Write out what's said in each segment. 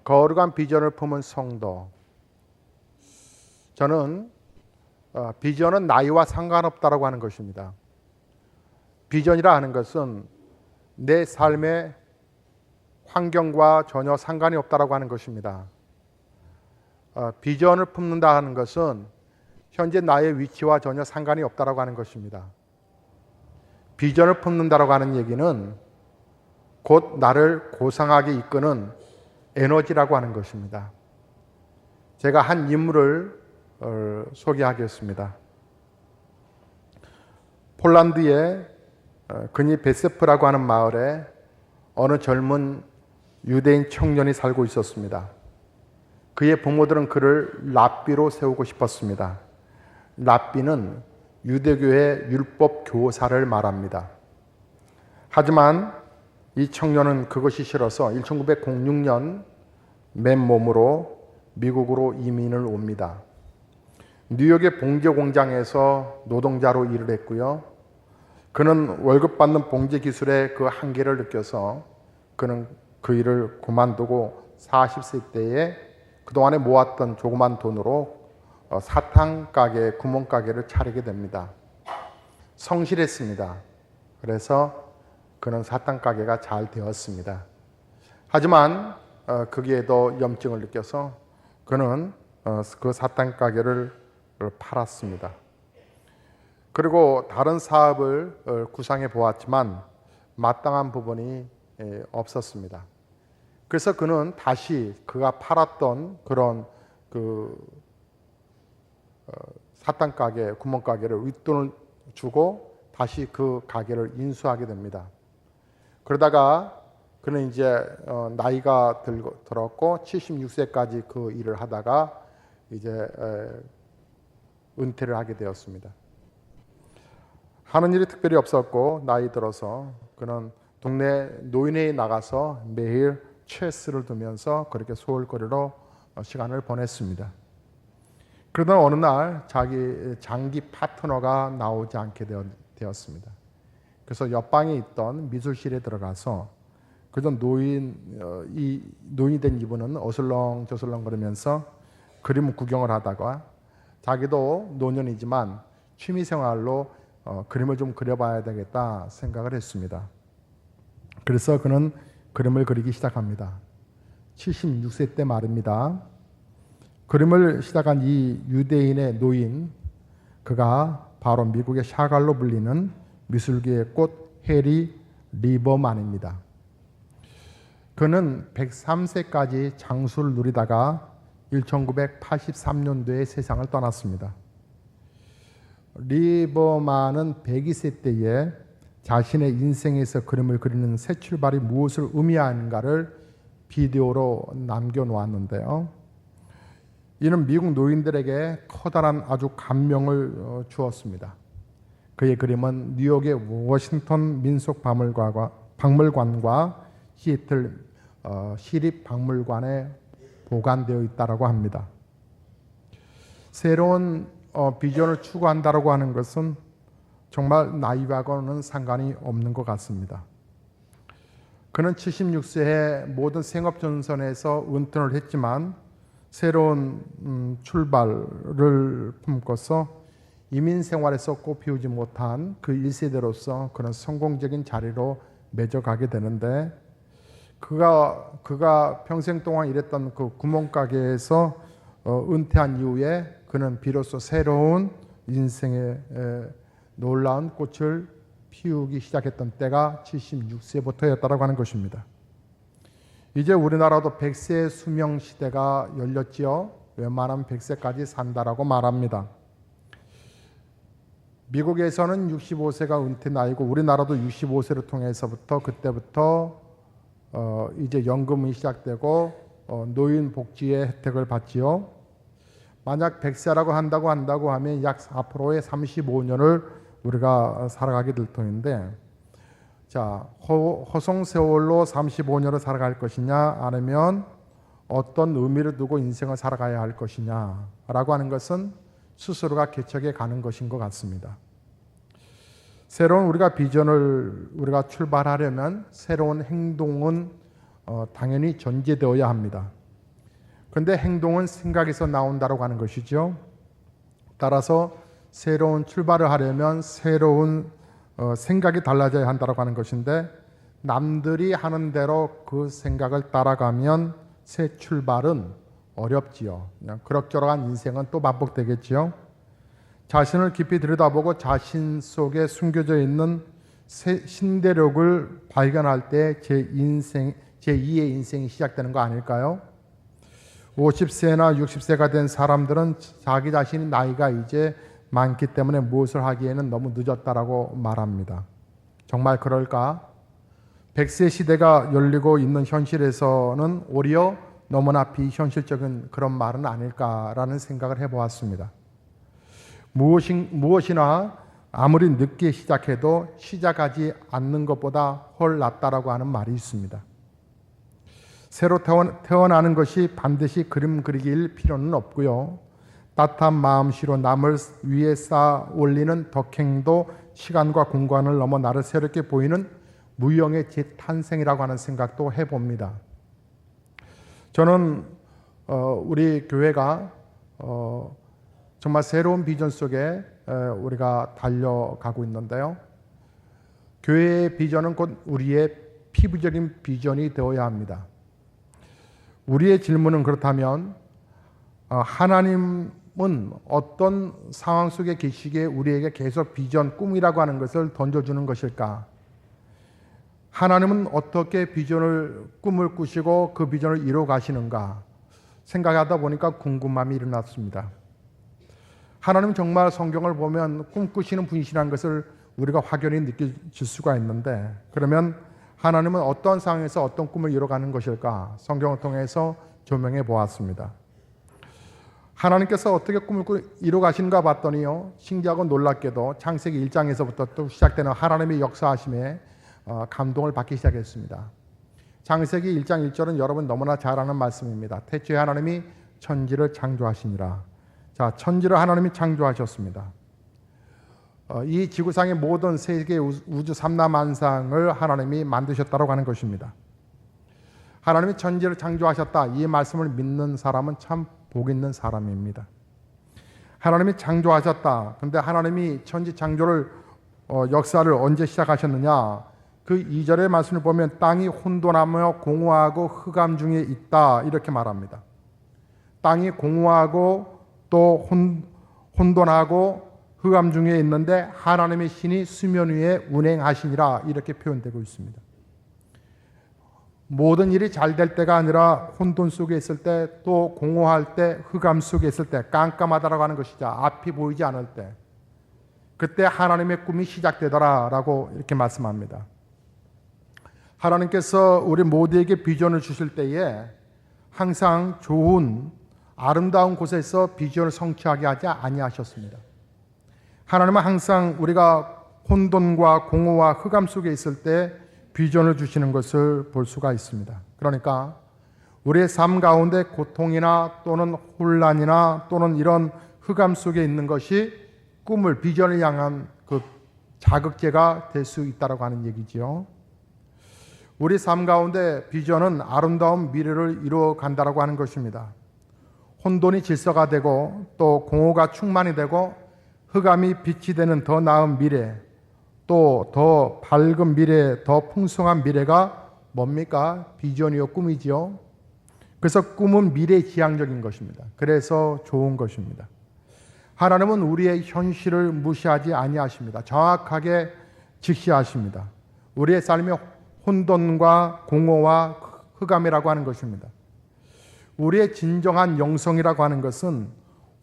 거룩한 비전을 품은 성도. 저는 비전은 나이와 상관없다라고 하는 것입니다. 비전이라 하는 것은 내 삶의 환경과 전혀 상관이 없다라고 하는 것입니다. 비전을 품는다 하는 것은 현재 나의 위치와 전혀 상관이 없다라고 하는 것입니다. 비전을 품는다라고 하는 얘기는 곧 나를 고상하게 이끄는 에너지라고 하는 것입니다. 제가 한 인물을 소개하겠습니다. 폴란드의 그니 베세프라고 하는 마을에 어느 젊은 유대인 청년이 살고 있었습니다. 그의 부모들은 그를 랍비로 세우고 싶었습니다. 랍비는 유대교의 율법 교사를 말합니다. 하지만 이 청년은 그것이 싫어서 1906년 맨몸으로 미국으로 이민을 옵니다. 뉴욕의 봉제 공장에서 노동자로 일을 했고요. 그는 월급 받는 봉제 기술의 그 한계를 느껴서 그는 그 일을 그만두고 40세 때에 그동안에 모았던 조그만 돈으로 사탕 가게, 구멍가게를 차리게 됩니다. 성실했습니다. 그래서 그는 사탕 가게가 잘 되었습니다. 하지만 거기에도 염증을 느껴서 그는 그 사탕 가게를 팔았습니다. 그리고 다른 사업을 구상해 보았지만 마땅한 부분이 없었습니다. 그래서 그는 다시 그가 팔았던 그런 사탕 가게, 구멍 가게를 윗돈을 주고 다시 그 가게를 인수하게 됩니다. 그러다가 그는 이제 나이가 들었고 76세까지 그 일을 하다가 이제 은퇴를 하게 되었습니다. 하는 일이 특별히 없었고 나이 들어서 그는 동네 노인회에 나가서 매일 체스를 두면서 그렇게 소일거리로 시간을 보냈습니다. 그러던 어느 날 자기 장기 파트너가 나오지 않게 되었습니다. 그래서 옆방에 있던 미술실에 들어가서 그전 노인이 된 이분은 어슬렁저슬렁 거리면서 그림 구경을 하다가 자기도 노년이지만 취미생활로 그림을 좀 그려봐야 되겠다 생각을 했습니다. 그래서 그는 그림을 그리기 시작합니다. 76세 때 말입니다. 그림을 시작한 이 유대인의 노인, 그가 바로 미국의 샤갈로 불리는 미술계의 꽃 해리 리버만입니다. 그는 103세까지 장수를 누리다가 1983년도에 세상을 떠났습니다. 리버만은 102세 때에 자신의 인생에서 그림을 그리는 새 출발이 무엇을 의미하는가를 비디오로 남겨놓았는데요. 이는 미국 노인들에게 커다란 아주 감명을 주었습니다. 그의 그림은 뉴욕의 워싱턴 민속박물관과 시애틀 시립박물관에 보관되어 있다고 합니다. 새로운 비전을 추구한다고 하는 것은 정말 나이와는 상관이 없는 것 같습니다. 그는 76세에 모든 생업전선에서 은퇴를 했지만 새로운 출발을 품고서 이민 생활에서 꽃피우지 못한 그 1세대로서 그런 성공적인 자리로 맺어가게 되는데 그가 평생 동안 일했던 그 구멍가게에서 은퇴한 이후에 그는 비로소 새로운 인생의 놀라운 꽃을 피우기 시작했던 때가 76세부터였다고 하는 것입니다. 이제 우리나라도 100세 수명 시대가 열렸지요. 웬만하면 100세까지 산다라고 말합니다. 미국에서는 65세가 은퇴 나이고 우리나라도 65세를 통해서부터 그때부터 이제 연금이 시작되고 노인 복지의 혜택을 받지요. 만약 100세라고 한다고 하면 약 4%의 35년을 우리가 살아가게 될 터인데, 자, 허송세월로 35년을 살아갈 것이냐 아니면 어떤 의미를 두고 인생을 살아가야 할 것이냐라고 하는 것은 스스로가 개척해 가는 것인 것 같습니다. 새로운 우리가 비전을 우리가 출발하려면 새로운 행동은 당연히 전제되어야 합니다. 그런데 행동은 생각에서 나온다고 하는 것이죠. 따라서 새로운 출발을 하려면 새로운 생각이 달라져야 한다고 하는 것인데, 남들이 하는 대로 그 생각을 따라가면 새 출발은 어렵지요. 그냥 그럭저럭한 인생은 또 반복되겠지요. 자신을 깊이 들여다보고 자신 속에 숨겨져 있는 신대력을 발견할 때 제2의 인생이 시작되는 거 아닐까요? 50세나 60세가 된 사람들은 자기 자신이 나이가 이제 많기 때문에 무엇을 하기에는 너무 늦었다라고 말합니다. 정말 그럴까? 100세 시대가 열리고 있는 현실에서는 오히려 너무나 비현실적인 그런 말은 아닐까라는 생각을 해보았습니다. 무엇이나 아무리 늦게 시작해도 시작하지 않는 것보다 훨 낫다라고 하는 말이 있습니다. 새로 태어나는 것이 반드시 그림 그리기일 필요는 없고요. 따뜻한 마음씨로 남을 위에 쌓아 올리는 덕행도 시간과 공간을 넘어 나를 새롭게 보이는 무형의 재탄생이라고 하는 생각도 해봅니다. 저는 우리 교회가 정말 새로운 비전 속에 우리가 달려가고 있는데요. 교회의 비전은 곧 우리의 피부적인 비전이 되어야 합니다. 우리의 질문은 그렇다면 하나님은 어떤 상황 속에 계시기에 우리에게 계속 비전, 꿈이라고 하는 것을 던져주는 것일까? 하나님은 어떻게 비전을, 꿈을 꾸시고 그 비전을 이루어 가시는가 생각하다 보니까 궁금함이 일어났습니다. 하나님 정말 성경을 보면 꿈꾸시는 분이시라는 것을 우리가 확연히 느낄 수가 있는데, 그러면 하나님은 어떤 상황에서 어떤 꿈을 이뤄가는 것일까? 성경을 통해서 조명해 보았습니다. 하나님께서 어떻게 꿈을 이뤄가시는가 봤더니요, 신기하고 놀랍게도 창세기 1장에서부터 또 시작되는 하나님의 역사하심에 감동을 받기 시작했습니다. 창세기 1장 1절은 여러분 너무나 잘 아는 말씀입니다. 태초에 하나님이 천지를 창조하시니라. 자, 천지를 하나님이 창조하셨습니다. 이 지구상의 모든 세계 우주 삼라만상을 하나님이 만드셨다고 하는 것입니다. 하나님이 천지를 창조하셨다, 이 말씀을 믿는 사람은 참 복 있는 사람입니다. 하나님이 창조하셨다. 근데 하나님이 천지 창조를 역사를 언제 시작하셨느냐? 그 2절의 말씀을 보면 땅이 혼돈하며 공허하고 흑암 중에 있다, 이렇게 말합니다. 땅이 공허하고 또 혼돈하고 흑암 중에 있는데 하나님의 신이 수면 위에 운행하시니라, 이렇게 표현되고 있습니다. 모든 일이 잘 될 때가 아니라 혼돈 속에 있을 때, 또 공허할 때, 흑암 속에 있을 때, 깜깜하다라고 하는 것이죠. 앞이 보이지 않을 때, 그때 하나님의 꿈이 시작되더라라고 이렇게 말씀합니다. 하나님께서 우리 모두에게 비전을 주실 때에 항상 좋은 아름다운 곳에서 비전을 성취하게 하지 아니하셨습니다. 하나님은 항상 우리가 혼돈과 공허와 흑암 속에 있을 때 비전을 주시는 것을 볼 수가 있습니다. 그러니까 우리의 삶 가운데 고통이나 또는 혼란이나 또는 이런 흑암 속에 있는 것이 꿈을, 비전을 향한 그 자극제가 될 수 있다고 하는 얘기지요. 우리 삶 가운데 비전은 아름다운 미래를 이루어 간다고 하는 것입니다. 혼돈이 질서가 되고 또 공허가 충만이 되고 흑암이 빛이 되는 더 나은 미래, 또 더 밝은 미래, 더 풍성한 미래가 뭡니까? 비전이요, 꿈이지요. 그래서 꿈은 미래지향적인 것입니다. 그래서 좋은 것입니다. 하나님은 우리의 현실을 무시하지 아니하십니다. 정확하게 직시하십니다. 우리의 삶이 혼돈과 공허와 흑암이라고 하는 것입니다. 우리의 진정한 영성이라고 하는 것은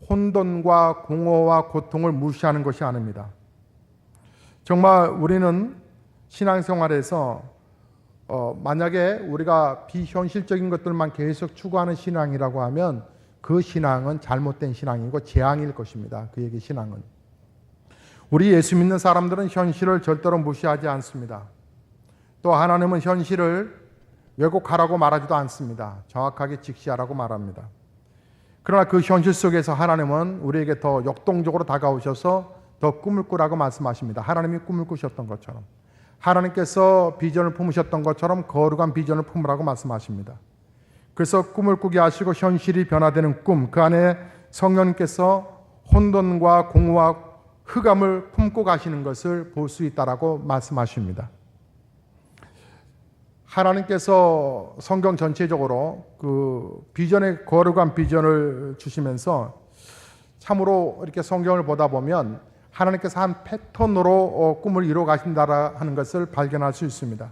혼돈과 공허와 고통을 무시하는 것이 아닙니다. 정말 우리는 신앙생활에서 만약에 우리가 비현실적인 것들만 계속 추구하는 신앙이라고 하면 그 신앙은 잘못된 신앙이고 재앙일 것입니다. 그에게 신앙은. 우리 예수 믿는 사람들은 현실을 절대로 무시하지 않습니다. 또 하나님은 현실을 왜곡하라고 말하지도 않습니다. 정확하게 직시하라고 말합니다. 그러나 그 현실 속에서 하나님은 우리에게 더 역동적으로 다가오셔서 더 꿈을 꾸라고 말씀하십니다. 하나님이 꿈을 꾸셨던 것처럼. 하나님께서 비전을 품으셨던 것처럼 거룩한 비전을 품으라고 말씀하십니다. 그래서 꿈을 꾸게 하시고 현실이 변화되는 꿈, 그 안에 성령님께서 혼돈과 공허와 흑암을 품고 가시는 것을 볼 수 있다라고 말씀하십니다. 하나님께서 성경 전체적으로 그 비전의 거룩한 비전을 주시면서 참으로 이렇게 성경을 보다 보면 하나님께서 한 패턴으로 꿈을 이루어 가신다 하는 것을 발견할 수 있습니다.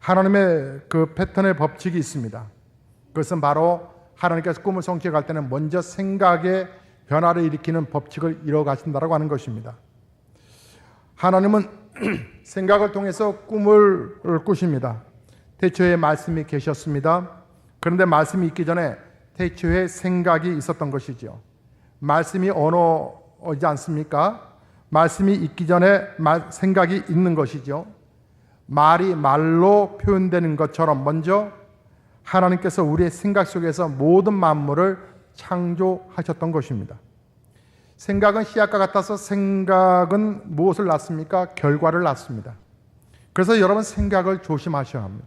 하나님의 그 패턴의 법칙이 있습니다. 그것은 바로 하나님께서 꿈을 성취할 때는 먼저 생각의 변화를 일으키는 법칙을 이루어 가신다고 하는 것입니다. 하나님은 생각을 통해서 꿈을 꾸십니다. 태초에 말씀이 계셨습니다. 그런데 말씀이 있기 전에 태초에 생각이 있었던 것이죠. 말씀이 언어이지 않습니까? 말씀이 있기 전에 생각이 있는 것이죠. 말이 말로 표현되는 것처럼 먼저 하나님께서 우리의 생각 속에서 모든 만물을 창조하셨던 것입니다. 생각은 씨앗과 같아서 생각은 무엇을 낳습니까? 결과를 낳습니다. 그래서 여러분 생각을 조심하셔야 합니다.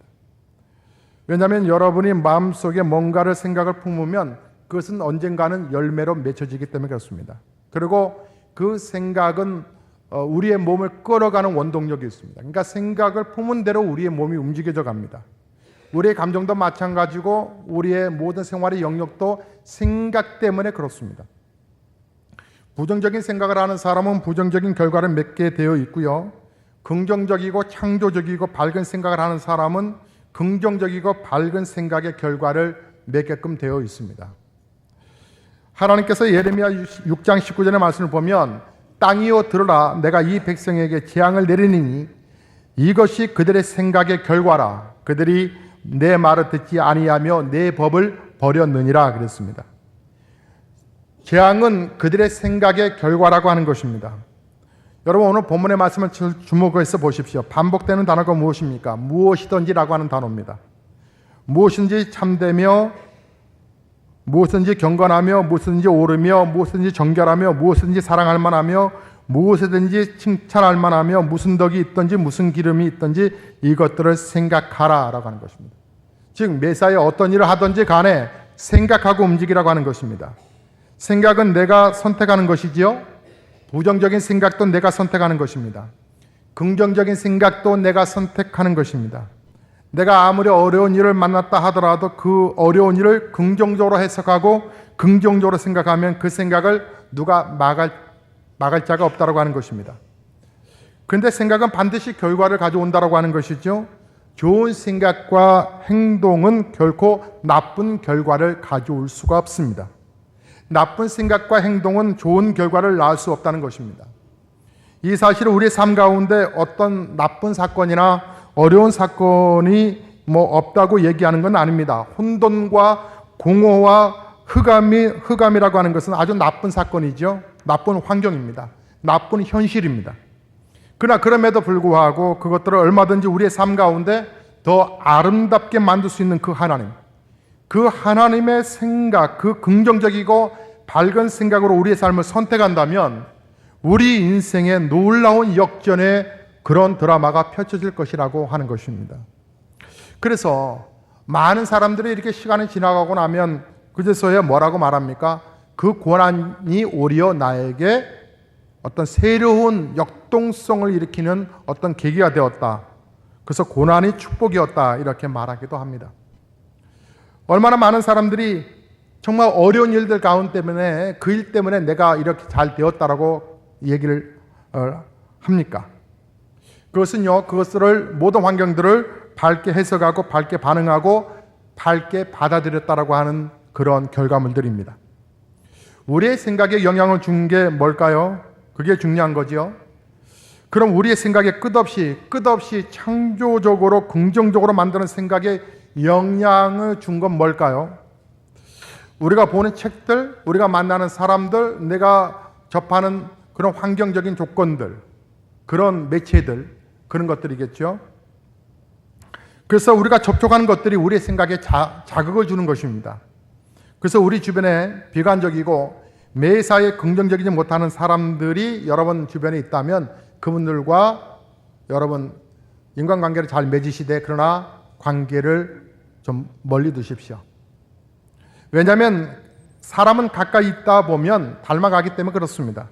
왜냐하면 여러분이 마음속에 뭔가를 생각을 품으면 그것은 언젠가는 열매로 맺혀지기 때문에 그렇습니다. 그리고 그 생각은 우리의 몸을 끌어가는 원동력이 있습니다. 그러니까 생각을 품은 대로 우리의 몸이 움직여져 갑니다. 우리의 감정도 마찬가지고 우리의 모든 생활의 영역도 생각 때문에 그렇습니다. 부정적인 생각을 하는 사람은 부정적인 결과를 맺게 되어 있고요. 긍정적이고 창조적이고 밝은 생각을 하는 사람은 긍정적이고 밝은 생각의 결과를 맺게끔 되어 있습니다. 하나님께서 예레미야 6장 19절의 말씀을 보면 땅이여 들으라 내가 이 백성에게 재앙을 내리니 이것이 그들의 생각의 결과라 그들이 내 말을 듣지 아니하며 내 법을 버렸느니라 그랬습니다. 재앙은 그들의 생각의 결과라고 하는 것입니다. 여러분 오늘 본문의 말씀을 주목해서 보십시오. 반복되는 단어가 무엇입니까? 무엇이든지라고 하는 단어입니다. 무엇인지 참되며 무엇인지 경건하며 무엇인지 옳으며 무엇인지 정결하며 무엇인지 사랑할 만하며 무엇이든지 칭찬할 만하며 무슨 덕이 있든지 무슨 기름이 있든지 이것들을 생각하라 라고 하는 것입니다. 즉 매사에 어떤 일을 하든지 간에 생각하고 움직이라고 하는 것입니다. 생각은 내가 선택하는 것이지요. 부정적인 생각도 내가 선택하는 것입니다. 긍정적인 생각도 내가 선택하는 것입니다. 내가 아무리 어려운 일을 만났다 하더라도 그 어려운 일을 긍정적으로 해석하고 긍정적으로 생각하면 그 생각을 누가 막을 자가 없다고 하는 것입니다. 그런데 생각은 반드시 결과를 가져온다고 하는 것이죠. 좋은 생각과 행동은 결코 나쁜 결과를 가져올 수가 없습니다. 나쁜 생각과 행동은 좋은 결과를 낳을 수 없다는 것입니다. 이 사실은 우리의 삶 가운데 어떤 나쁜 사건이나 어려운 사건이 없다고 얘기하는 건 아닙니다. 혼돈과 공허와 흑암이라고 하는 것은 아주 나쁜 사건이죠. 나쁜 환경입니다. 나쁜 현실입니다. 그러나 그럼에도 불구하고 그것들을 얼마든지 우리의 삶 가운데 더 아름답게 만들 수 있는 그 하나님, 그 하나님의 생각, 그 긍정적이고 밝은 생각으로 우리의 삶을 선택한다면 우리 인생에 놀라운 역전의 그런 드라마가 펼쳐질 것이라고 하는 것입니다. 그래서 많은 사람들이 이렇게 시간이 지나가고 나면 그제서야 뭐라고 말합니까? 그 고난이 오히려 나에게 어떤 새로운 역동성을 일으키는 어떤 계기가 되었다. 그래서 고난이 축복이었다. 이렇게 말하기도 합니다. 얼마나 많은 사람들이 정말 어려운 일들 가운데 때문에 그 일 때문에 내가 이렇게 잘 되었다라고 얘기를 합니까? 그것은요, 그것을 모든 환경들을 밝게 해석하고 밝게 반응하고 밝게 받아들였다라고 하는 그런 결과물들입니다. 우리의 생각에 영향을 준 게 뭘까요? 그게 중요한 거지요. 그럼 우리의 생각에 끝없이 창조적으로 긍정적으로 만드는 생각에 영향을 준 건 뭘까요? 우리가 보는 책들, 우리가 만나는 사람들, 내가 접하는 그런 환경적인 조건들, 그런 매체들, 그런 것들이겠죠. 그래서 우리가 접촉하는 것들이 우리의 생각에 자극을 주는 것입니다. 그래서 우리 주변에 비관적이고 매사에 긍정적이지 못하는 사람들이 여러분 주변에 있다면 그분들과 여러분 인간관계를 잘 맺으시되 그러나 관계를 좀 멀리 두십시오. 왜냐하면 사람은 가까이 있다 보면 닮아가기 때문에 그렇습니다.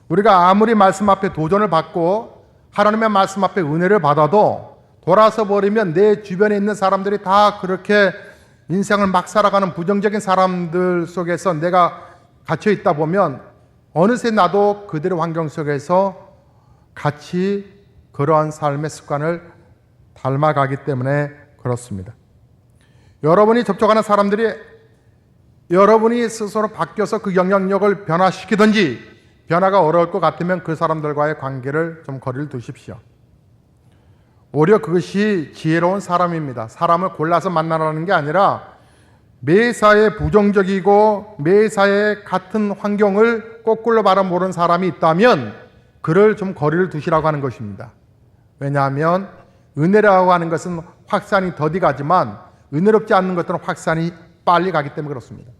우리가 아무리 말씀 앞에 도전을 받고 하나님의 말씀 앞에 은혜를 받아도 돌아서 버리면 내 주변에 있는 사람들이 다 그렇게 인생을 막 살아가는 부정적인 사람들 속에서 내가 갇혀 있다 보면 어느새 나도 그들의 환경 속에서 같이 그러한 삶의 습관을 닮아가기 때문에 그렇습니다. 여러분이 접촉하는 사람들이 여러분이 스스로 바뀌어서 그 영향력을 변화시키든지 변화가 어려울 것 같으면 그 사람들과의 관계를 좀 거리를 두십시오. 오히려 그것이 지혜로운 사람입니다. 사람을 골라서 만나라는 게 아니라 매사에 부정적이고 매사에 같은 환경을 거꾸로 바라보는 사람이 있다면 그를 좀 거리를 두시라고 하는 것입니다. 왜냐하면 은혜라고 하는 것은 확산이 더디 가지만 은혜롭지 않는 것들은 확산이 빨리 가기 때문에 그렇습니다.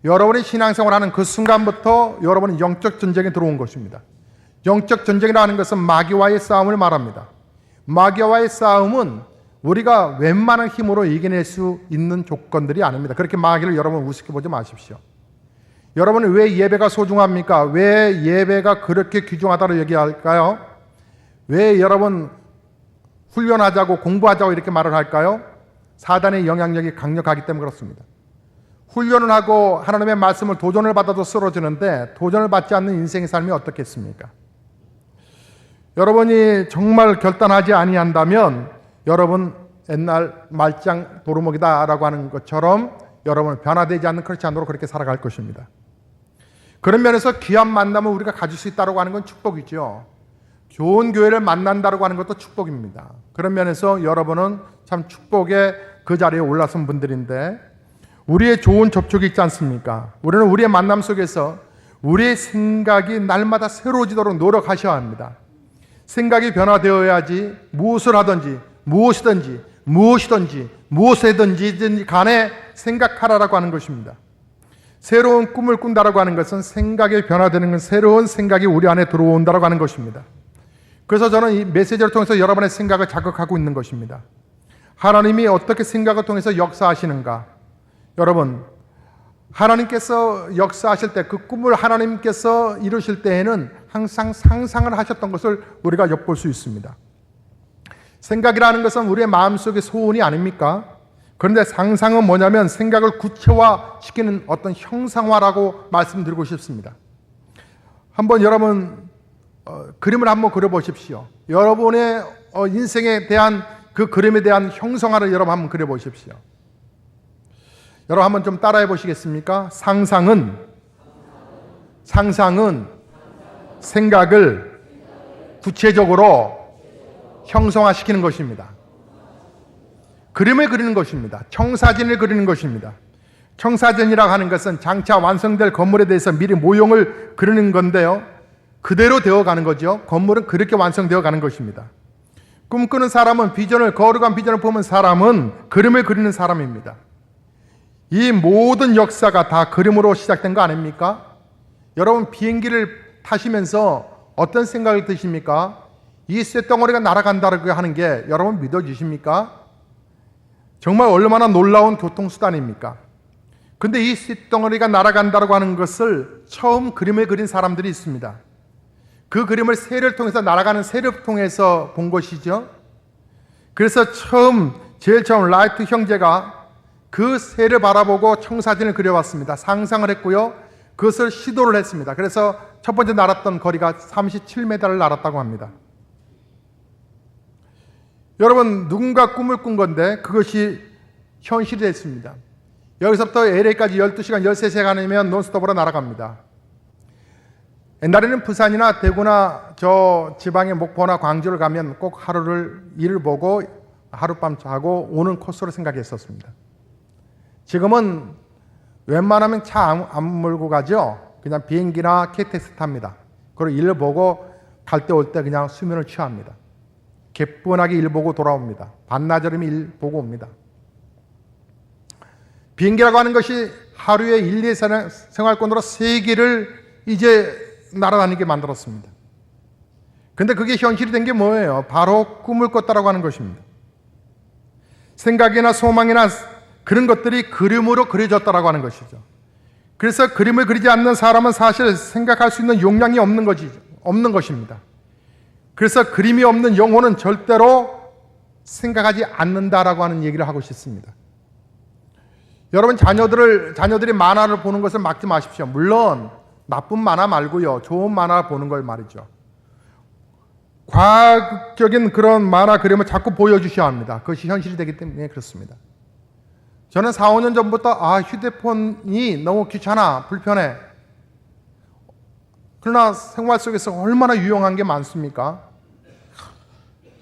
여러분이 신앙생활을 하는 그 순간부터 여러분은 영적 전쟁에 들어온 것입니다. 영적 전쟁이라고 하는 것은 마귀와의 싸움을 말합니다. 마귀와의 싸움은 우리가 웬만한 힘으로 이겨낼 수 있는 조건들이 아닙니다. 그렇게 마귀를 여러분 우습게 보지 마십시오. 여러분은 왜 예배가 소중합니까? 왜 예배가 그렇게 귀중하다고 얘기할까요? 왜 여러분 훈련하자고 공부하자고 이렇게 말을 할까요? 사단의 영향력이 강력하기 때문에 그렇습니다. 훈련을 하고 하나님의 말씀을 도전을 받아도 쓰러지는데 도전을 받지 않는 인생의 삶이 어떻겠습니까? 여러분이 정말 결단하지 아니한다면 여러분 옛날 말짱 도루묵이다라고 하는 것처럼 여러분은 변화되지 않는 크리스찬으로 그렇게 살아갈 것입니다. 그런 면에서 귀한 만남을 우리가 가질 수 있다고 하는 건 축복이죠. 좋은 교회를 만난다고 하는 것도 축복입니다. 그런 면에서 여러분은 참 축복의 그 자리에 올라선 분들인데 우리의 좋은 접촉이 있지 않습니까? 우리는 우리의 만남 속에서 우리의 생각이 날마다 새로워지도록 노력하셔야 합니다. 생각이 변화되어야지 무엇을 하든지 무엇이든지 간에 생각하라라고 하는 것입니다. 새로운 꿈을 꾼다라고 하는 것은 생각이 변화되는 건 새로운 생각이 우리 안에 들어온다라고 하는 것입니다. 그래서 저는 이 메시지를 통해서 여러분의 생각을 자극하고 있는 것입니다. 하나님이 어떻게 생각을 통해서 역사하시는가? 여러분, 하나님께서 역사하실 때 그 꿈을 하나님께서 이루실 때에는 항상 상상을 하셨던 것을 우리가 엿볼 수 있습니다. 생각이라는 것은 우리의 마음속의 소원이 아닙니까? 그런데 상상은 뭐냐면 생각을 구체화시키는 어떤 형상화라고 말씀드리고 싶습니다. 한번 여러분 그림을 한번 그려보십시오. 여러분의 인생에 대한 그 그림에 대한 형상화를 여러분 한번 그려보십시오. 여러분 한번 좀 따라해 보시겠습니까? 상상은 생각을 구체적으로 형성화시키는 것입니다. 그림을 그리는 것입니다. 청사진을 그리는 것입니다. 청사진이라고 하는 것은 장차 완성될 건물에 대해서 미리 모형을 그리는 건데요. 그대로 되어가는 거죠. 건물은 그렇게 완성되어 가는 것입니다. 꿈꾸는 사람은 거룩한 비전을 보면 사람은 그림을 그리는 사람입니다. 이 모든 역사가 다 그림으로 시작된 거 아닙니까? 여러분 비행기를 타시면서 어떤 생각을 드십니까? 이 쇳덩어리가 날아간다고 하는 게 여러분 믿어지십니까? 정말 얼마나 놀라운 교통수단입니까? 근데 이 쇳덩어리가 날아간다고 하는 것을 처음 그림을 그린 사람들이 있습니다. 그 그림을 새를 통해서 날아가는 새를 통해서 본 것이죠. 그래서 제일 처음 라이트 형제가 그 새를 바라보고 청사진을 그려왔습니다. 상상을 했고요. 그것을 시도를 했습니다. 그래서 첫 번째 날았던 거리가 37m를 날았다고 합니다. 여러분 누군가 꿈을 꾼 건데 그것이 현실이 됐습니다. 여기서부터 LA까지 12시간, 13시간이면 논스톱으로 날아갑니다. 옛날에는 부산이나 대구나 저 지방의 목포나 광주를 가면 꼭 일을 보고 하룻밤 자고 오는 코스로 생각했었습니다. 지금은 웬만하면 차 안 몰고 가죠. 그냥 비행기나 KTX 탑니다. 그리고 일 보고 갈 때 올 때 그냥 수면을 취합니다. 개뿐하게 일 보고 돌아옵니다. 반나절이면 일 보고 옵니다. 비행기라고 하는 것이 하루에 1, 2 생활권으로 세계를 이제 날아다니게 만들었습니다. 근데 그게 현실이 된 게 뭐예요? 바로 꿈을 꿨다라고 하는 것입니다. 생각이나 소망이나 그런 것들이 그림으로 그려졌다라고 하는 것이죠. 그래서 그림을 그리지 않는 사람은 사실 생각할 수 있는 용량이 없는 것입니다. 그래서 그림이 없는 영혼은 절대로 생각하지 않는다라고 하는 얘기를 하고 싶습니다. 여러분, 자녀들이 만화를 보는 것을 막지 마십시오. 물론 나쁜 만화 말고요, 좋은 만화 보는 걸 말이죠. 과학적인 그런 만화 그림을 자꾸 보여주셔야 합니다. 그것이 현실이 되기 때문에 그렇습니다. 저는 4, 5년 전부터 휴대폰이 너무 귀찮아, 불편해. 그러나 생활 속에서 얼마나 유용한 게 많습니까?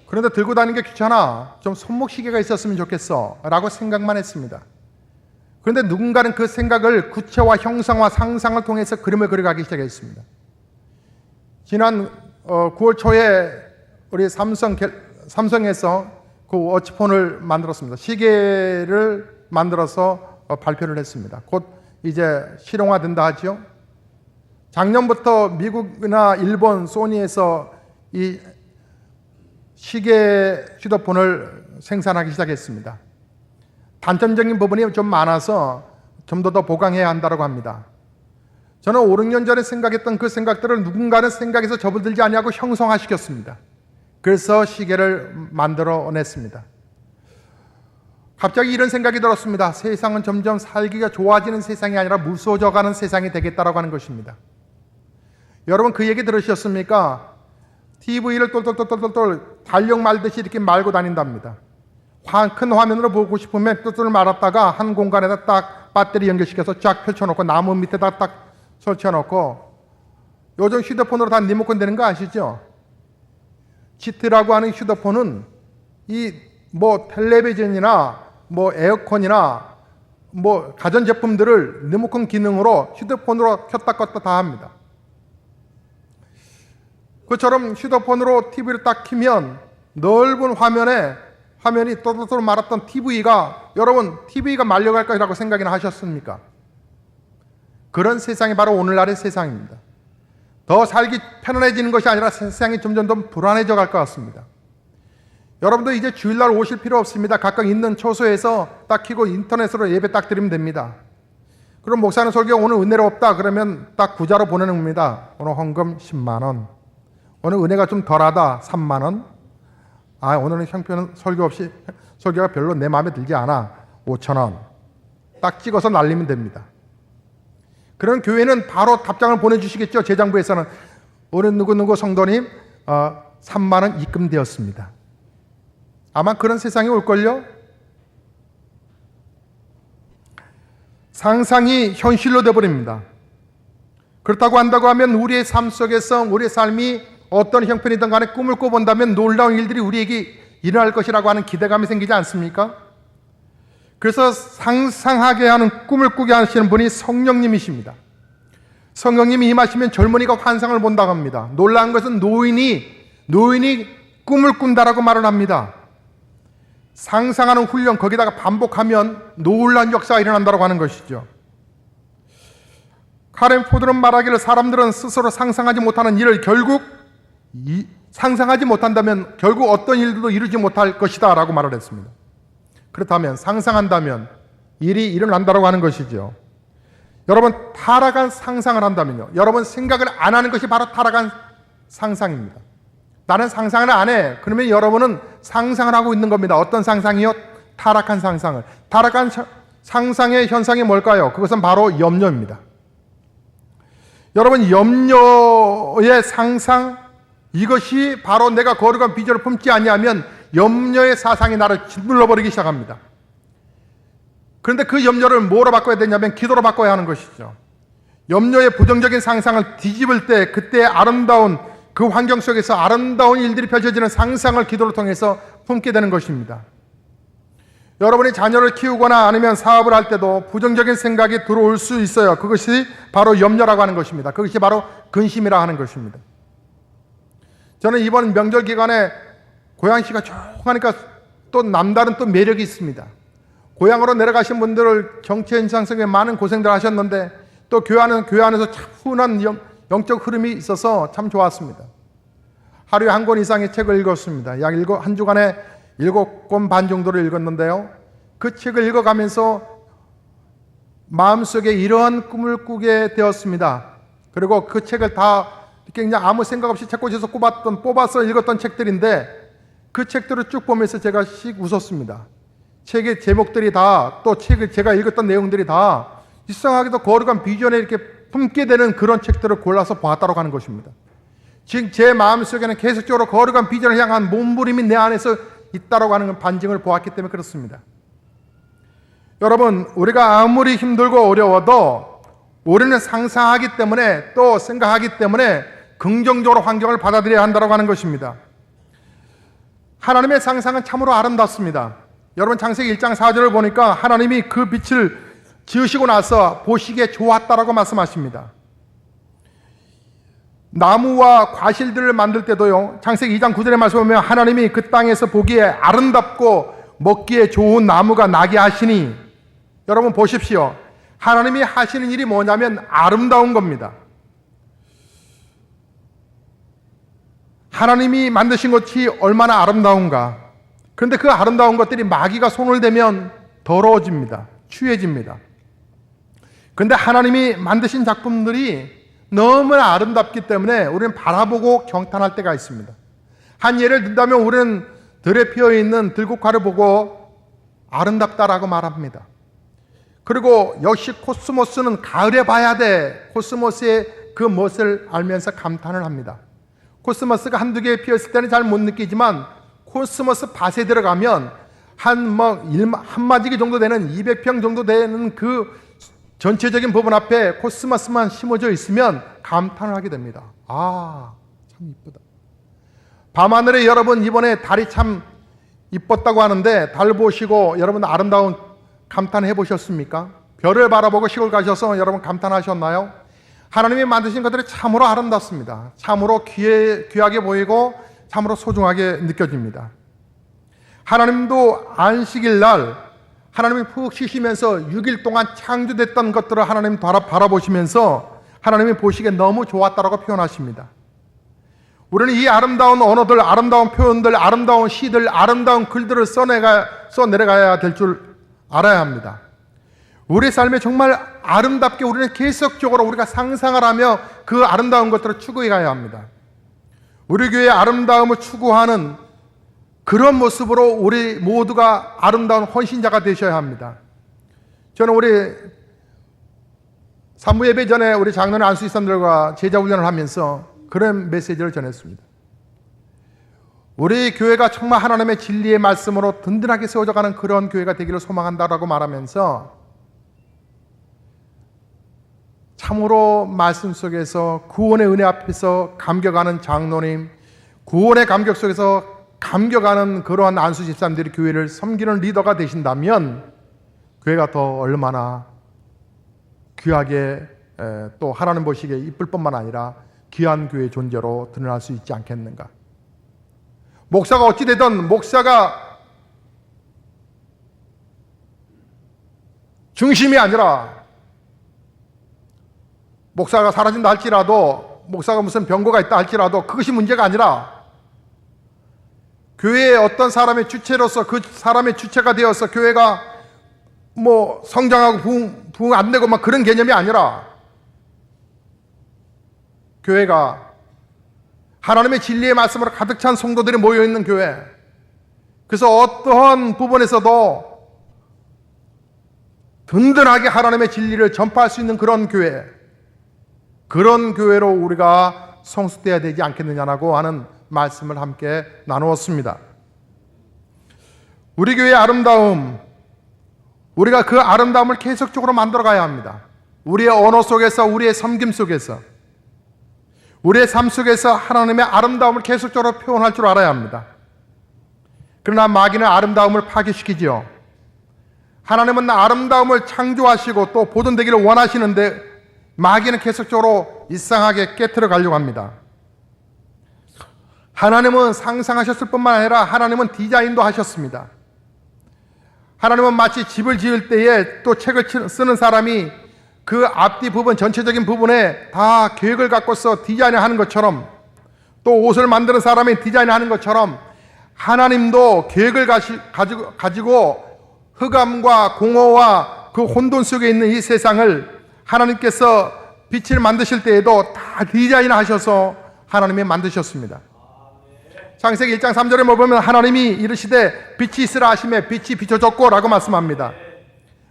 그런데 들고 다니는 게 귀찮아, 좀 손목시계가 있었으면 좋겠어 라고 생각만 했습니다. 그런데 누군가는 그 생각을 구체화, 형상화, 상상을 통해서 그림을 그려가기 시작했습니다. 지난 9월 초에 우리 삼성에서 그 워치폰을 만들었습니다. 시계를 만들어서 발표를 했습니다. 곧 이제 실용화된다 하죠. 작년부터 미국이나 일본 소니에서 이 시계 휴대폰을 생산하기 시작했습니다. 단점적인 부분이 좀 많아서 좀 더 보강해야 한다고 합니다. 저는 5, 6년 전에 생각했던 그 생각들을 누군가는 생각에서 접어들지 않냐고 형성화시켰습니다. 그래서 시계를 만들어냈습니다. 갑자기 이런 생각이 들었습니다. 세상은 점점 살기가 좋아지는 세상이 아니라 무서워져가는 세상이 되겠다라고 하는 것입니다. 여러분, 그 얘기 들으셨습니까? TV를 똘똘똘똘똘 달력 말듯이 이렇게 말고 다닌답니다. 큰 화면으로 보고 싶으면 똘똘 말았다가 한 공간에다 딱 배터리 연결시켜서 쫙 펼쳐놓고 나무 밑에다 딱 설치해놓고, 요즘 휴대폰으로 다 리모컨 되는 거 아시죠? 지트라고 하는 휴대폰은 이 텔레비전이나 에어컨이나 가전제품들을 리모컨 기능으로 휴대폰으로 켰다 껐다 다 합니다. 그처럼 휴대폰으로 TV를 딱 켜면 넓은 화면이 또또또 말았던 TV가, 여러분, TV가 말려갈 것이라고 생각이나 하셨습니까? 그런 세상이 바로 오늘날의 세상입니다. 더 살기 편안해지는 것이 아니라 세상이 점점 더 불안해져 갈 것 같습니다. 여러분도 이제 주일날 오실 필요 없습니다. 각각 있는 처소에서 딱 켜고 인터넷으로 예배 딱 드리면 됩니다. 그럼 목사는 설교 오늘 은혜롭다 그러면 딱 구자로 보내는 겁니다. 오늘 헌금 10만 원, 오늘 은혜가 좀 덜하다 3만 원, 오늘은 형편은 설교가 별로 내 마음에 들지 않아 5천 원, 딱 찍어서 날리면 됩니다. 그런 교회는 바로 답장을 보내주시겠죠. 재정부에서는 오늘 누구 성도님 3만 원 입금되었습니다. 아마 그런 세상이 올걸요. 상상이 현실로 되어버립니다. 그렇다고 한다고 하면 우리의 삶 속에서 우리의 삶이 어떤 형편이든 간에 꿈을 꿔본다면 놀라운 일들이 우리에게 일어날 것이라고 하는 기대감이 생기지 않습니까? 그래서 상상하게 하는, 꿈을 꾸게 하시는 분이 성령님이십니다. 성령님이 임하시면 젊은이가 환상을 본다고 합니다. 놀라운 것은 노인이 꿈을 꾼다라고 말을 합니다. 상상하는 훈련, 거기다가 반복하면 놀라운 역사가 일어난다고 하는 것이죠. 카렌 포드는 말하기를 사람들은 스스로 상상하지 못하는 일을 상상하지 못한다면 결국 어떤 일도 이루지 못할 것이다 라고 말을 했습니다. 그렇다면 상상한다면 일이 일어난다고 하는 것이죠. 여러분, 타락한 상상을 한다면요, 여러분 생각을 안 하는 것이 바로 타락한 상상입니다. 나는 상상을 안 해. 그러면 여러분은 상상을 하고 있는 겁니다. 어떤 상상이요? 타락한 상상을. 타락한 상상의 현상이 뭘까요? 그것은 바로 염려입니다. 여러분, 염려의 상상, 이것이 바로 내가 거룩한 비전을 품지 아니하면 염려의 사상이 나를 짓눌러 버리기 시작합니다. 그런데 그 염려를 뭐로 바꿔야 되냐면 기도로 바꿔야 하는 것이죠. 염려의 부정적인 상상을 뒤집을 때, 그때 아름다운 그 환경 속에서 아름다운 일들이 펼쳐지는 상상을 기도를 통해서 품게 되는 것입니다. 여러분이 자녀를 키우거나 아니면 사업을 할 때도 부정적인 생각이 들어올 수 있어요. 그것이 바로 염려라고 하는 것입니다. 그것이 바로 근심이라 하는 것입니다. 저는 이번 명절 기간에 고향시가 조용하니까 또 남다른 또 매력이 있습니다. 고향으로 내려가신 분들을 정치 현상 속에 많은 고생들 하셨는데 또 교회 안에서 차분한 영적 흐름이 있어서 참 좋았습니다. 하루에 한 권 이상의 책을 읽었습니다. 약 한 주간에 7권 반 정도를 읽었는데요. 그 책을 읽어가면서 마음속에 이러한 꿈을 꾸게 되었습니다. 그리고 그 책을 다 이렇게 그냥 아무 생각 없이 책꽂이에서 뽑아서 읽었던 책들인데 그 책들을 쭉 보면서 제가 씩 웃었습니다. 책의 제목들이 다, 또 책을 제가 읽었던 내용들이 다 이상하게도 거룩한 비전에 이렇게 품게 되는 그런 책들을 골라서 보았다고 하는 것입니다. 지금 제 마음속에는 계속적으로 거룩한 비전을 향한 몸부림이 내 안에서 있다고 하는 반증을 보았기 때문에 그렇습니다. 여러분, 우리가 아무리 힘들고 어려워도 우리는 상상하기 때문에, 또 생각하기 때문에 긍정적으로 환경을 받아들여야 한다고 하는 것입니다. 하나님의 상상은 참으로 아름답습니다. 여러분, 창세기 1장 4절을 보니까 하나님이 그 빛을 지으시고 나서 보시기에 좋았다라고 말씀하십니다. 나무와 과실들을 만들 때도요, 창세기 2장 9절에 말씀 보면 하나님이 그 땅에서 보기에 아름답고 먹기에 좋은 나무가 나게 하시니, 여러분 보십시오. 하나님이 하시는 일이 뭐냐면 아름다운 겁니다. 하나님이 만드신 것이 얼마나 아름다운가. 그런데 그 아름다운 것들이 마귀가 손을 대면 더러워집니다. 취해집니다. 그런데 하나님이 만드신 작품들이 너무나 아름답기 때문에 우리는 바라보고 경탄할 때가 있습니다. 한 예를 든다면 우리는 들에 피어있는 들국화를 보고 아름답다라고 말합니다. 그리고 역시 코스모스는 가을에 봐야 돼. 코스모스의 그 멋을 알면서 감탄을 합니다. 코스모스가 한두 개 피었을 때는 잘 못 느끼지만 코스모스 밭에 들어가면 한 마지기 정도 되는 200평 정도 되는 그 전체적인 부분 앞에 코스모스만 심어져 있으면 감탄을 하게 됩니다. 아, 참 이쁘다. 밤하늘에 여러분 이번에 달이 참 이뻤다고 하는데 달 보시고 여러분 아름다운 감탄해 보셨습니까? 별을 바라보고 시골 가셔서 여러분 감탄하셨나요? 하나님이 만드신 것들이 참으로 아름답습니다. 참으로 귀하게 보이고 참으로 소중하게 느껴집니다. 하나님도 안식일 날 하나님이 푹 쉬시면서 6일 동안 창조됐던 것들을 하나님 바라보시면서 하나님이 보시기에 너무 좋았다라고 표현하십니다. 우리는 이 아름다운 언어들, 아름다운 표현들, 아름다운 시들, 아름다운 글들을 써내려가야 될 줄 알아야 합니다. 우리 삶에 정말 아름답게 우리는 계속적으로 우리가 상상을 하며 그 아름다운 것들을 추구해 가야 합니다. 우리 교회의 아름다움을 추구하는 그런 모습으로 우리 모두가 아름다운 헌신자가 되셔야 합니다. 저는 우리 산무예배 전에 우리 장로님 안수집사님들과 제자훈련을 하면서 그런 메시지를 전했습니다. 우리 교회가 정말 하나님의 진리의 말씀으로 든든하게 세워져가는 그런 교회가 되기를 소망한다라고 말하면서 참으로 말씀 속에서 구원의 은혜 앞에서 감격하는 장로님, 구원의 감격 속에서 감격하는 그러한 안수 집사님들이 교회를 섬기는 리더가 되신다면 교회가 더 얼마나 귀하게 또 하나님 보시기에 이쁠 뿐만 아니라 귀한 교회 존재로 드러날 수 있지 않겠는가. 목사가 어찌되든 목사가 중심이 아니라 목사가 사라진다 할지라도, 목사가 무슨 병고가 있다 할지라도 그것이 문제가 아니라 교회의 어떤 사람의 주체로서 그 사람의 주체가 되어서 교회가 뭐 성장하고 부흥 안 되고 막 그런 개념이 아니라 교회가 하나님의 진리의 말씀으로 가득 찬 성도들이 모여있는 교회, 그래서 어떠한 부분에서도 든든하게 하나님의 진리를 전파할 수 있는 그런 교회, 그런 교회로 우리가 성숙되어야 되지 않겠느냐라고 하는 말씀을 함께 나누었습니다. 우리 교회의 아름다움, 우리가 그 아름다움을 계속적으로 만들어가야 합니다. 우리의 언어 속에서, 우리의 섬김 속에서, 우리의 삶 속에서 하나님의 아름다움을 계속적으로 표현할 줄 알아야 합니다. 그러나 마귀는 아름다움을 파괴시키지요. 하나님은 아름다움을 창조하시고 또 보존되기를 원하시는데 마귀는 계속적으로 이상하게 깨트려 가려고 합니다. 하나님은 상상하셨을 뿐만 아니라 하나님은 디자인도 하셨습니다. 하나님은 마치 집을 지을 때에 또 책을 쓰는 사람이 그 앞뒤 부분, 전체적인 부분에 다 계획을 갖고서 디자인을 하는 것처럼 또 옷을 만드는 사람이 디자인하는 것처럼 하나님도 계획을 가지고 흑암과 공허와 그 혼돈 속에 있는 이 세상을 하나님께서 빛을 만드실 때에도 다 디자인하셔서 하나님이 만드셨습니다. 창세기 1장 3절에 보면 하나님이 이르시되 빛이 있으라 하시매 빛이 비춰졌고 라고 말씀합니다.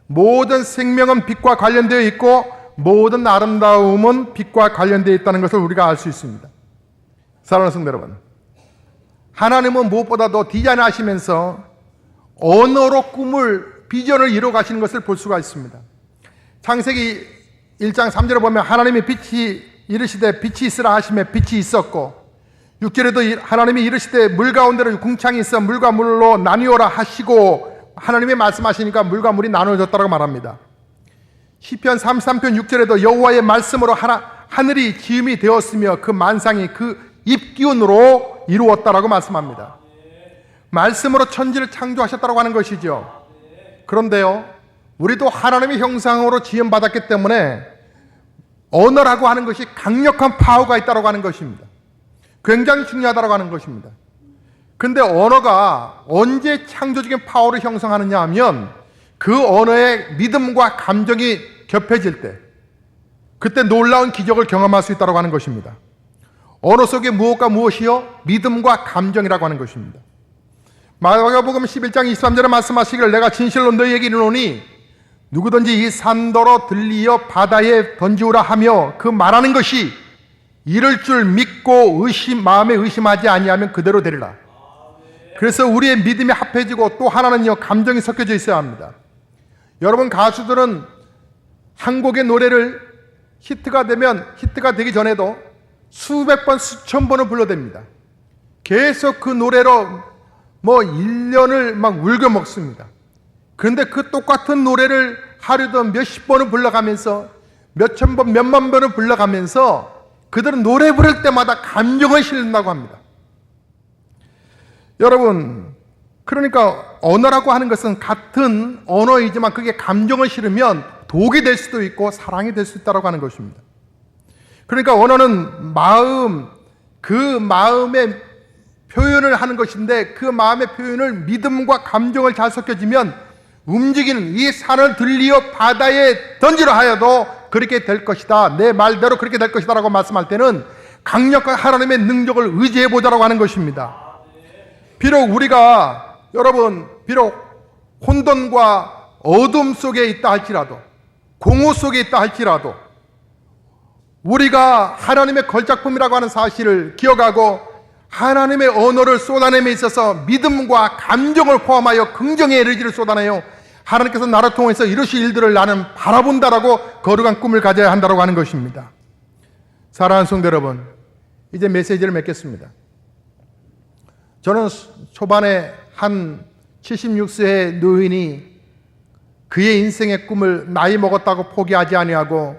모든 생명은 빛과 관련되어 있고 모든 아름다움은 빛과 관련되어 있다는 것을 우리가 알 수 있습니다. 사랑하는 성도 여러분, 하나님은 무엇보다도 디자인하시면서 언어로 꿈을, 비전을 이루어 가시는 것을 볼 수가 있습니다. 창세기 1장 3절에 보면 하나님이 빛이 이르시되 빛이 있으라 하시매 빛이 있었고, 6절에도 하나님이 이르시되 물 가운데로 궁창이 있어 물과 물로 나뉘어라 하시고 하나님이 말씀하시니까 물과 물이 나누어졌다고 말합니다. 시편 33편 6절에도 여호와의 말씀으로 하늘이 지음이 되었으며 그 만상이 그 입기운으로 이루었다라고 말씀합니다. 말씀으로 천지를 창조하셨다고 하는 것이죠. 그런데요, 우리도 하나님의 형상으로 지음받았기 때문에 언어라고 하는 것이 강력한 파워가 있다고 하는 것입니다. 굉장히 중요하다고 하는 것입니다. 근데 언어가 언제 창조적인 파워를 형성하느냐 하면 그 언어에 믿음과 감정이 겹해질 때, 그때 놀라운 기적을 경험할 수 있다고 하는 것입니다. 언어 속에 무엇과 무엇이요? 믿음과 감정이라고 하는 것입니다. 마가복음 11장 23절에 말씀하시기를 내가 진실로 너희에게 이르노니 누구든지 이 산더러 들리어 바다에 던지우라 하며 그 말하는 것이 이럴 줄 믿고 마음에 의심하지 아니하면 그대로 되리라. 그래서 우리의 믿음이 합해지고 또 하나는요, 감정이 섞여져 있어야 합니다. 여러분, 가수들은 한 곡의 노래를 히트가 되기 전에도 수백 번, 수천 번을 불러댑니다. 계속 그 노래로 1년을 막 울겨 먹습니다. 그런데 그 똑같은 노래를 하루도 몇십 번을 불러가면서 몇천 번, 몇만 번을 불러가면서 그들은 노래 부를 때마다 감정을 실린다고 합니다. 여러분, 그러니까 언어라고 하는 것은 같은 언어이지만 그게 감정을 실으면 독이 될 수도 있고 사랑이 될 수 있다고 하는 것입니다. 그러니까 언어는 그 마음의 표현을 하는 것인데 그 마음의 표현을 믿음과 감정을 잘 섞여지면 움직이는 이 산을 들리어 바다에 던지라 하여도 그렇게 될 것이다. 내 말대로 그렇게 될 것이다 라고 말씀할 때는 강력한 하나님의 능력을 의지해 보자라고 하는 것입니다. 비록 우리가 비록 혼돈과 어둠 속에 있다 할지라도, 공허 속에 있다 할지라도 우리가 하나님의 걸작품이라고 하는 사실을 기억하고 하나님의 언어를 쏟아냄에 있어서 믿음과 감정을 포함하여 긍정의 에너지를 쏟아내요 하나님께서 나를 통해서 이러실 일들을 나는 바라본다라고 거룩한 꿈을 가져야 한다고 하는 것입니다. 사랑하는 성도 여러분, 이제 메시지를 맺겠습니다. 저는 초반에 한 76세의 노인이 그의 인생의 꿈을 나이 먹었다고 포기하지 아니하고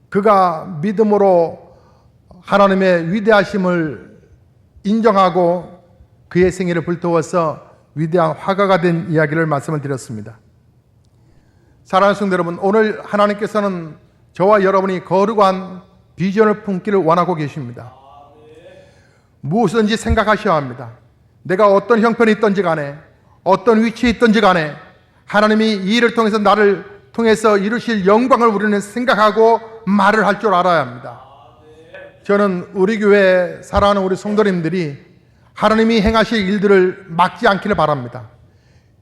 그가 믿음으로 하나님의 위대하심을 인정하고 그의 생애를 불태워서 위대한 화가가 된 이야기를 말씀을 드렸습니다. 사랑하는 성도 여러분, 오늘 하나님께서는 저와 여러분이 거룩한 비전을 품기를 원하고 계십니다. 무엇이든지 생각하셔야 합니다. 내가 어떤 형편이 있든지 간에 어떤 위치에 있든지 간에 하나님이 이 일을 통해서 나를 통해서 이루실 영광을 우리는 생각하고 말을 할 줄 알아야 합니다. 저는 우리 교회 사랑하는 우리 성도님들이 하나님이 행하실 일들을 막지 않기를 바랍니다.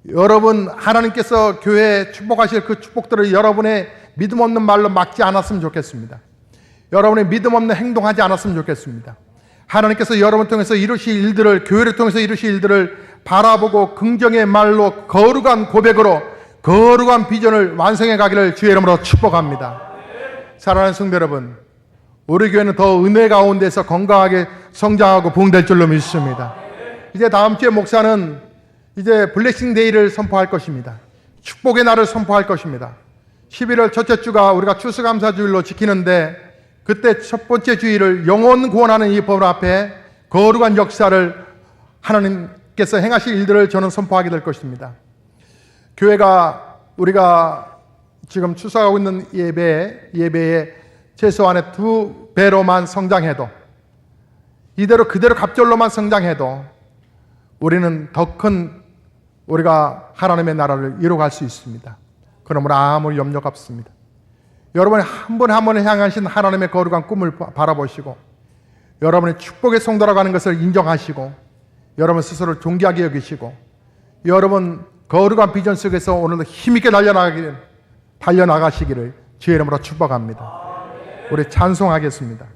여러분, 하나님께서 교회에 축복하실 그 축복들을 여러분의 믿음 없는 말로 막지 않았으면 좋겠습니다. 여러분의 믿음 없는 행동하지 않았으면 좋겠습니다. 하나님께서 여러분 통해서 이루실 일들을, 교회를 통해서 이루실 일들을 바라보고 긍정의 말로 거룩한 고백으로 거룩한 비전을 완성해 가기를 주의 이름으로 축복합니다. 사랑하는 성도 여러분, 우리 교회는 더 은혜 가운데서 건강하게 성장하고 부흥될 줄로 믿습니다. 이제 다음 주에 목사는 이제 블레싱 데이를 선포할 것입니다. 축복의 날을 선포할 것입니다. 11월 첫째 주가 우리가 추수감사주일로 지키는데 그때 첫 번째 주일을 영혼 구원하는 이 법 앞에 거룩한 역사를 하나님께서 행하실 일들을 저는 선포하게 될 것입니다. 교회가 우리가 지금 추수하고 있는 예배에 최소한의 2배로만 성장해도 이대로 그대로 갑절로만 성장해도 우리는 더 큰 우리가 하나님의 나라를 이루어갈 수 있습니다. 그러므로 아무 염려가 없습니다. 여러분이 한 분 한 분을 향하신 하나님의 거룩한 꿈을 바라보시고 여러분의 축복의 성도라고 하는 것을 인정하시고 여러분 스스로를 존귀하게 여기시고 여러분 거룩한 비전 속에서 오늘도 힘있게 달려나가시기를 주의 이름으로 축복합니다. 우리 찬송하겠습니다.